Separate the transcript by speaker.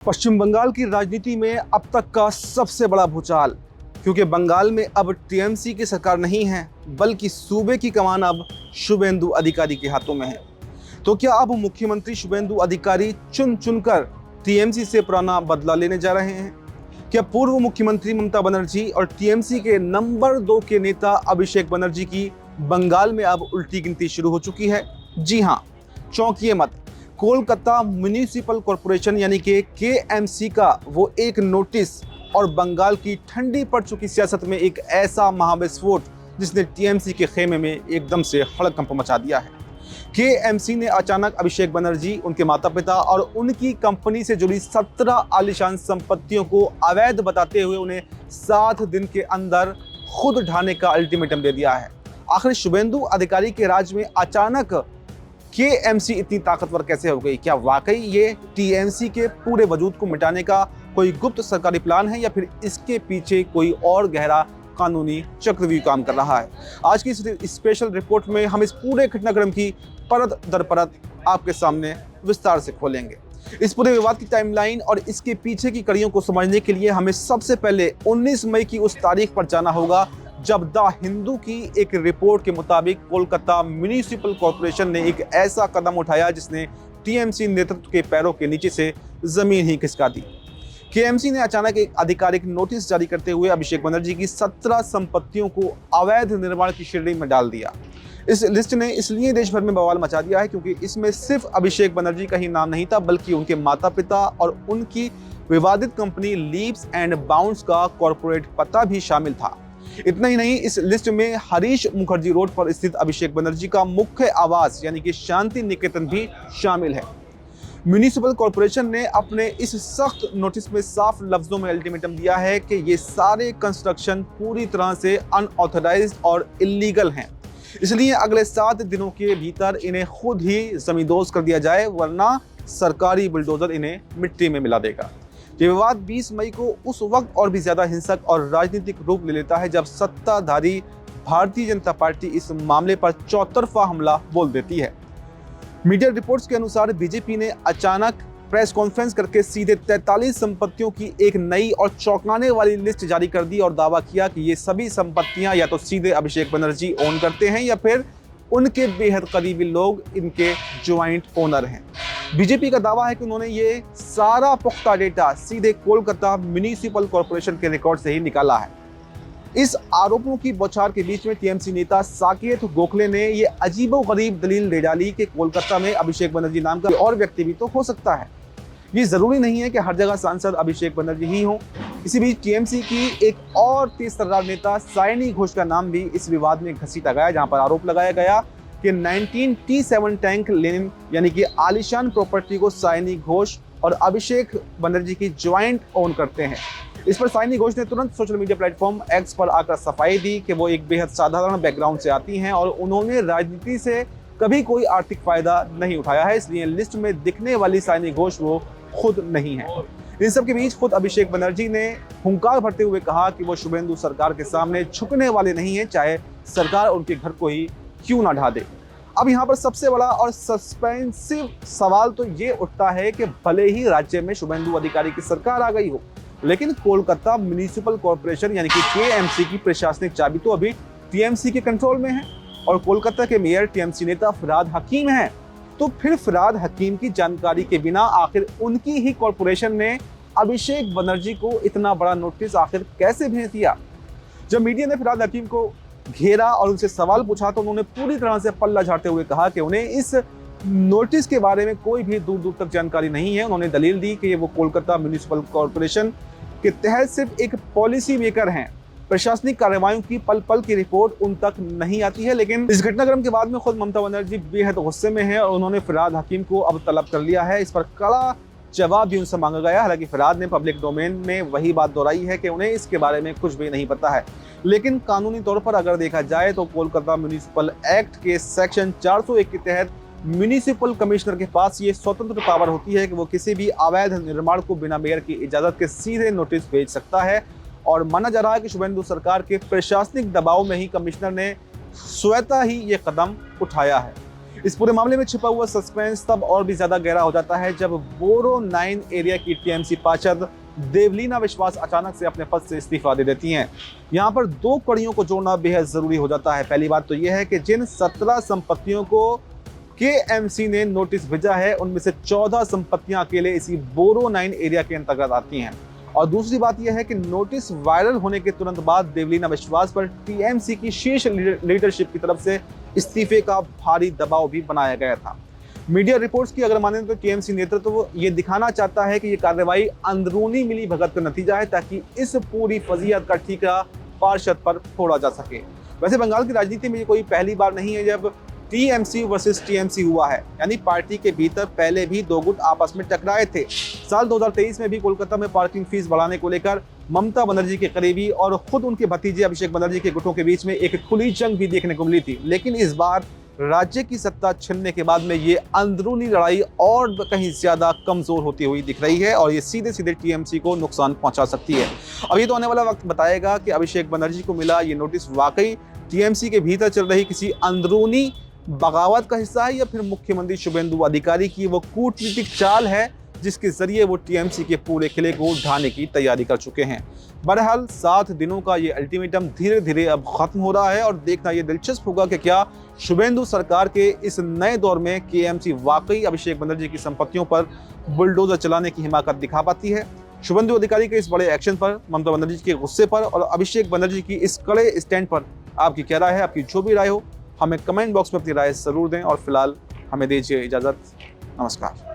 Speaker 1: पश्चिम बंगाल की राजनीति में अब तक का सबसे बड़ा भूचाल, क्योंकि बंगाल में अब टीएमसी की सरकार नहीं है, बल्कि सूबे की कमान अब शुभेंदु अधिकारी के हाथों में है। तो क्या अब मुख्यमंत्री शुभेंदु अधिकारी चुन चुनकर टीएमसी से पुराना बदला लेने जा रहे हैं? क्या पूर्व मुख्यमंत्री ममता बनर्जी और टीएमसी के नंबर 2 के नेता अभिषेक बनर्जी की बंगाल में अब उल्टी गिनती शुरू हो चुकी है? जी हाँ, चौंकिए मत। कोलकाता म्युनिसिपल कॉरपोरेशन यानी कि केएमसी का वो एक नोटिस और बंगाल की ठंडी पड़ चुकी सियासत में एक ऐसा महाविस्फोट जिसने टीएमसी के खेमे में एकदम से हड़कंप मचा दिया है। केएमसी ने अचानक अभिषेक बनर्जी, उनके माता पिता और उनकी कंपनी से जुड़ी 17 आलीशान संपत्तियों को अवैध बताते हुए उन्हें 7 दिन के अंदर खुद ढाने का अल्टीमेटम दे दिया है। आखिर शुभेंदु अधिकारी के राज में अचानक केएमसी इतनी ताकतवर कैसे हो गई? क्या वाकई ये टीएमसी के पूरे वजूद को मिटाने का कोई गुप्त सरकारी प्लान है, या फिर इसके पीछे कोई और गहरा कानूनी चक्रव्यूह काम कर रहा है? आज की इस स्पेशल रिपोर्ट में हम इस पूरे घटनाक्रम की परत दर परत आपके सामने विस्तार से खोलेंगे। इस पूरे विवाद की टाइमलाइन और इसके पीछे की कड़ियों को समझने के लिए हमें सबसे पहले 19 मई की उस तारीख पर जाना होगा जब द हिंदू की एक रिपोर्ट के मुताबिक कोलकाता म्युनिसिपल कॉरपोरेशन ने एक ऐसा कदम उठाया जिसने टीएमसी नेतृत्व के पैरों के नीचे से जमीन ही खिसका दी। केएमसी ने अचानक एक आधिकारिक नोटिस जारी करते हुए अभिषेक बनर्जी की 17 संपत्तियों को अवैध निर्माण की श्रेणी में डाल दिया। इस लिस्ट ने इसलिए देश भर में बवाल मचा दिया है क्योंकि इसमें सिर्फ अभिषेक बनर्जी का ही नाम नहीं था, बल्कि उनके माता पिता और उनकी विवादित कंपनी लीप्स एंड बाउंड्स का कॉर्पोरेट पता भी शामिल था। इतना ही नहीं, इस लिस्ट में हरीश मुखर्जी रोड पर स्थित अभिषेक बनर्जी का मुख्य आवास यानी कि शांति निकेतन भी शामिल है। म्युनिसिपल कॉरपोरेशन ने अपने इस सख्त नोटिस में साफ लफ्जों में अल्टीमेटम दिया है कि ये सारे कंस्ट्रक्शन पूरी तरह से अनऑथराइज्ड और इलीगल हैं, इसलिए अगले 7 दिनों के भीतर इन्हें खुद ही जमींदोज कर दिया जाए, वरना सरकारी बुलडोजर इन्हें मिट्टी में मिला देगा। ये विवाद 20 मई को उस वक्त और भी ज्यादा हिंसक और राजनीतिक रूप ले लेता है जब सत्ताधारी भारतीय जनता पार्टी इस मामले पर चौतरफा हमला बोल देती है। मीडिया रिपोर्ट्स के अनुसार बीजेपी ने अचानक प्रेस कॉन्फ्रेंस करके सीधे 43 संपत्तियों की एक नई और चौंकाने वाली लिस्ट जारी कर दी और दावा किया कि ये सभी संपत्तियां या तो सीधे अभिषेक बनर्जी ओन करते हैं या फिर उनके बेहद करीबी लोग इनके ज्वाइंट ओनर हैं। बीजेपी का दावा है कि उन्होंने ये सारा पुख्ता डेटा सीधे कोलकाता म्युनिसिपल कॉरपोरेशन के रिकॉर्ड से ही निकाला है। इस आरोपों की बौछार के बीच में टीएमसी नेता साकेत गोखले ने ये अजीबोगरीब दलील दे डाली कि कोलकाता में अभिषेक बनर्जी नाम का और व्यक्ति भी तो हो सकता है। ये जरूरी नहीं है कि हर जगह सांसद अभिषेक बनर्जी ही हो। इसी बीच टीएमसी की एक और तेज तर्रार नेता सायनी घोष का नाम भी इस विवाद में घसीटा गया, जहां पर आरोप लगाया गया कि 19T7 टैंक लेनिन यानी कि आलीशान प्रॉपर्टी को सायनी घोष और अभिषेक बनर्जी की ज्वाइंट ओन करते हैं। इस पर सायनी घोष ने तुरंत सोशल मीडिया प्लेटफॉर्म एक्स पर आकर सफाई दी कि वो एक बेहद साधारण बैकग्राउंड से आती हैं और उन्होंने राजनीति से कभी कोई आर्थिक फायदा नहीं उठाया है, इसलिए लिस्ट में दिखने वाली सायनी घोष वो खुद नहीं है। इन सब के बीच खुद अभिषेक बनर्जी ने हुंकार भरते हुए कहा कि वो शुभेंदु सरकार के सामने झुकने वाले नहीं है, चाहे सरकार उनके घर को ही क्यों ना ढा दे। अब यहाँ पर सबसे बड़ा और सस्पेंसिव सवाल तो ये उठता है कि भले ही राज्य में शुभेंदु अधिकारी की सरकार आ गई हो, लेकिन कोलकाता म्युनिसिपल कॉरपोरेशन यानी कि केएमसी की प्रशासनिक चाबी तो अभी टीएमसी के कंट्रोल में है और कोलकाता के मेयर टीएमसी नेता फरहाद हकीम हैं। तो फिर फरहाद हकीम की जानकारी के बिना आखिर उनकी ही कॉरपोरेशन ने अभिषेक बनर्जी को इतना बड़ा नोटिस आखिर कैसे भेज दिया? जब मीडिया ने फरहाद हकीम को घेरा और उनसे सवाल पूछा तो उन्होंने पूरी तरह से पल्ला झाड़ते हुए कहा कि उन्हें इस नोटिस के बारे में कोई भी दूर दूर तक जानकारी नहीं है। उन्होंने दलील दी कि वो कोलकाता म्युनिसिपल कॉरपोरेशन के तहत सिर्फ एक पॉलिसी मेकर हैं, प्रशासनिक कार्रवाइयों की पल पल की रिपोर्ट उन तक नहीं आती है। लेकिन इस घटनाक्रम के बाद में खुद ममता बनर्जी बेहद गुस्से में है और उन्होंने फरहाद हकीम को अब तलब कर लिया है। इस पर कड़ा जवाब भी उनसे मांगा गया। हालांकि फरहाद ने पब्लिक डोमेन में वही बात दोहराई है कि उन्हें इसके बारे में कुछ भी नहीं पता है, लेकिन कानूनी तौर पर अगर देखा जाए तो कोलकाता म्युनिसिपल एक्ट के सेक्शन 401 के तहत म्युनिसिपल कमिश्नर के पास ये स्वतंत्र पावर होती है कि वो किसी भी अवैध निर्माण को बिना मेयर की इजाजत के सीधे नोटिस भेज सकता है। और माना जा रहा है कि शुभेंदु सरकार के प्रशासनिक दबाव में ही कमिश्नर ने स्वतः ही ये कदम उठाया है। इस पूरे मामले में छिपा हुआ सस्पेंस तब और भी ज्यादा गहरा हो जाता है जब बोरो 9 एरिया की टीएमसी पार्षद देवलीना विश्वास अचानक से अपने पद से इस्तीफा दे देती हैं। यहाँ पर दो कड़ियों को जोड़ना बेहद जरूरी हो जाता है। पहली बात तो यह है कि जिन 17 संपत्तियों को केएमसी ने नोटिस भेजा है उनमें से 14 संपत्तियां अकेले इसी बोरो 9 एरिया के अंतर्गत आती हैं। और दूसरी बात यह है कि नोटिस वायरल होने के तुरंत बाद देवलीना विश्वास पर टीएमसी की शीर्ष लीडरशिप की तरफ से इस्तीफे का भारी दबाव भी बनाया गया था। मीडिया रिपोर्ट्स की अगर माने तो टीएमसी नेतृत्व ये दिखाना चाहता है कि ये कार्रवाई अंदरूनी मिली भगत का नतीजा है ताकि इस पूरी फजीहत का ठीकरा पार्षद पर फोड़ा जा सके। वैसे बंगाल की राजनीति में ये कोई पहली बार नहीं है जब टीएमसी वर्सेस टीएमसी हुआ है, यानी पार्टी के भीतर पहले भी दो गुट आपस में टकराए थे। साल 2023 में भी कोलकाता में पार्किंग फीस बढ़ाने को लेकर ममता बनर्जी के करीबी और खुद उनके भतीजे अभिषेक बनर्जी के गुटों के बीच में एक खुली जंग भी देखने को मिली थी। लेकिन इस बार राज्य की सत्ता छिनने के बाद में ये अंदरूनी लड़ाई और कहीं ज्यादा कमजोर होती हुई दिख रही है और ये सीधे सीधे टीएमसी को नुकसान पहुंचा सकती है। अब ये तो आने वाला वक्त बताएगा कि अभिषेक बनर्जी को मिला ये नोटिस वाकई टीएमसी के भीतर चल रही किसी अंदरूनी बगावत का हिस्सा है या फिर मुख्यमंत्री शुभेंदु अधिकारी की वो कूटनीतिक चाल है जिसके जरिए वो टीएमसी के पूरे किले को ढाने की तैयारी कर चुके हैं। बहरहाल 7 दिनों का ये अल्टीमेटम धीरे धीरे अब खत्म हो रहा है और देखना ये दिलचस्प होगा कि क्या शुभेंदु सरकार के इस नए दौर में केएमसी वाकई अभिषेक बनर्जी की संपत्तियों पर बुलडोजर चलाने की हिमाकत दिखा पाती है। शुभेंदु अधिकारी के इस बड़े एक्शन पर, ममता बनर्जी के गुस्से पर और अभिषेक बनर्जी की इस कड़े स्टैंड पर आपकी क्या राय है? आपकी जो भी राय हो हमें कमेंट बॉक्स में अपनी राय जरूर दें और फिलहाल हमें दीजिए इजाजत। नमस्कार।